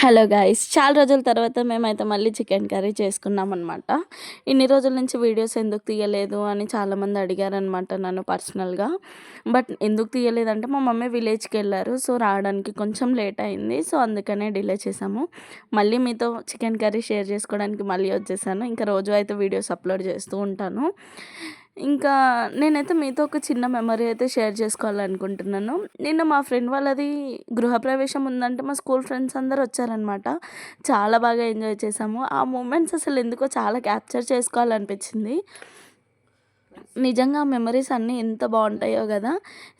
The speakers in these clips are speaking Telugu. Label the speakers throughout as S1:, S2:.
S1: Hello guys! చాలా రోజుల తర్వాత మేమైతే మళ్ళీ చికెన్ కర్రీ చేసుకున్నామనమాట. ఇన్ని రోజుల నుంచి వీడియోస్ ఎందుకు తీయలేదు అని చాలామంది అడిగారనమాట నన్ను పర్సనల్‌గా. బట్ ఎందుకు తీయలేదంటే మా మమ్మీ విలేజ్‌కెళ్లారు. సో, రావడానికి కొంచెం లేట్ అయింది. సో, అందుకనే డిలే చేశాము. మళ్ళీ మీతో చికెన్ కర్రీ షేర్ చేసుకోవడానికి మళ్ళీ వచ్చేసాను. ఇంకా రోజు అయితే వీడియోస్ అప్‌లోడ్ చేస్తూ ఉంటాను. ఇంకా నేనైతే మీతో ఒక చిన్న మెమరీ అయితే షేర్ చేసుకోవాలనుకుంటున్నాను. నిన్న మా ఫ్రెండ్ వాళ్ళది గృహప్రవేశం ఉందంటే మా స్కూల్ ఫ్రెండ్స్ అందరూ వచ్చారనమాట. చాలా బాగా ఎంజాయ్ చేశాము. ఆ మూమెంట్స్ అసలు ఎందుకో చాలా క్యాప్చర్ చేసుకోవాలనిపించింది. నిజంగా ఆ మెమరీస్ అన్నీ ఎంత బావుంటాయో గదా!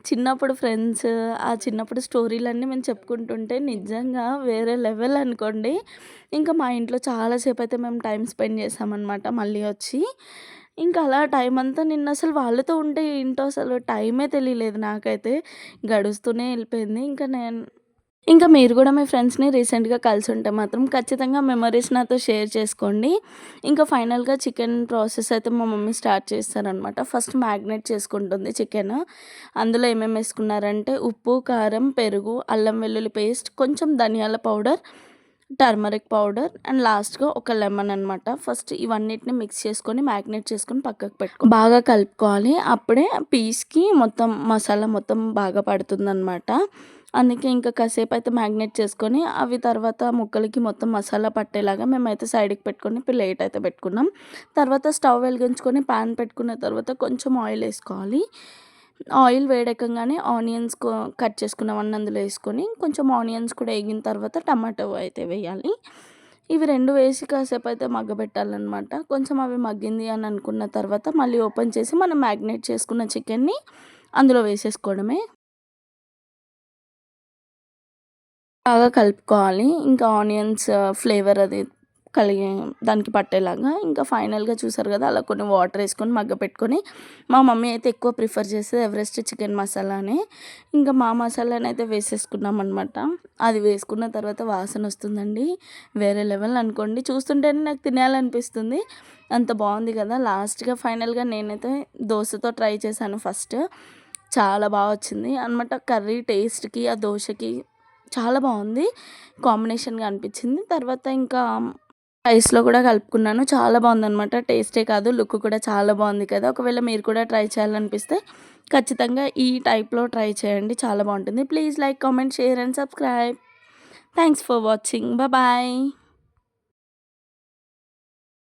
S1: చిన్నప్పుడు ఫ్రెండ్స్, ఆ చిన్నప్పుడు స్టోరీలన్నీ మేము చెప్పుకుంటుంటే నిజంగా వేరే లెవెల్ అనుకోండి. ఇంకా మా ఇంట్లో చాలా సేపయితే మేము టైమ్ స్పెండ్ చేశామనమాట మళ్ళీ వచ్చి. ఇంకా అలా టైమంతా నిన్నసలు వాళ్ళతో ఉంటే ఏంటో అసలు టైమే తెలియలేదు నాకైతే. గడుస్తూనే ఎళ్ళిపోయింది. ఇంకా మీరు గూడా మీ ఫ్రెండ్స్‌ని రీసెంట్‌గా కలిసుంటే మాత్రం ఖచ్చితంగా మెమరీస్ నాతో షేర్ చేసుకోండి. ఇంకా ఫైనల్‌గా చికెన్ ప్రాసెస్ అయితే మా మమ్మీ స్టార్ట్ చేస్తారనమాట. ఫస్ట్ మ్యాగ్నేట్ చేసుకుంటుంది చికెను. అందులో ఏమేమి ఏసుకున్నారంటే ఉప్పు, కారం, పెరుగు, అల్లం వెల్లుల్లి పేస్ట్, కొంచెం ధనియాల పౌడర్, టర్మరిక్ పౌడర్ అండ్ లాస్ట్‌గా ఒక లెమన్ అనమాట. ఫస్ట్ ఇవన్నిటిని మిక్స్ చేసుకొని మ్యాగ్నేట్ చేసుకొని పక్కకు బాగా కలుపుకోవాలి. అప్పుడే పీస్‌కి మొత్తం మసాలా మొత్తం బాగా పడుతుందనమాట. అందుకే ఇంకా కాసేపయితే మ్యాగ్నేట్ చేసుకొని, అవి తర్వాత ముక్కలకి మొత్తం మసాలా పట్టేలాగా మేమైతే సైడ్‌కి పెట్టుకొని ప్లేట్ అయితే పెట్టుకున్నాం. తర్వాత స్టవ్ వెలిగించుకొని పాన్ పెట్టుకున్న తర్వాత కొంచెం ఆయిలేసుకోవాలి. ఆయిల్ వేడెక్కగానే ఆనియన్స్ కట్ చేసుకున్నవన్నీ అందులో ఏసుకొని, కొంచెం ఆనియన్స్ కూడా ఏగిన తర్వాత టమాటో అయితే వేయాలి. ఇవి 2 వేసి కాసేపయితే మగ్గబెట్టాలనమాట. కొంచెం అవి మగ్గింది అని అనుకున్న తర్వాత మళ్ళీ ఓపెన్ చేసి మనం మ్యాగ్నేట్ చేసుకున్న చికెన్‌ని అందులో వేసేసుకోవడమే. బాగా కలుపుకోవాలి. ఇంకా ఆనియన్స్ ఫ్లేవర్ అది కలిగి దానికి పట్టేలాగా. ఇంకా ఫైనల్‌గా చూసారు గదా! అలా కొన్ని వాటర్ ఏసుకొని మగ్గపెట్టుకొని, మా మమ్మీ అయితే ఎక్కువ ప్రిఫర్ చేసేది ఎవరెస్ట్ చికెన్ మసాలానే. ఇంకా మా మసాలానైతే వేసేసుకున్నామనమాట. అది వేసుకున్న తర్వాత వాసనొస్తుందండి. వేరే లెవెల్ అనుకోండి. చూస్తుంటేనే నాకు తినేయాలనిపిస్తుంది. అంత బావుంది గదా! లాస్ట్‌గా ఫైనల్‌గా నేనైతే దోసతో ట్రై చేశాను ఫస్ట్. చాలా బా వచ్చింది అనమాట. కర్రీ టేస్ట్‌కి, ఆ దోసకి చాలా బావుంది. కాంబినేషన్‌గా అనిపిచ్చింది. తర్వాత ఇంకా రైస్‌లో గూడా కలుపుకున్నాను. చాలా బావుందనమాట. టేస్టే కాదు లుక్ కూడా చాలా బావుంది కదా! ఒకవేళ మీరు కూడా ట్రై చేయాలనిపిస్తే ఖచ్చితంగా ఈ టైప్‌లో ట్రై చేయండి. చాలా బావుంటుంది. Please like, comment, share and subscribe. Thanks for watching. Bye.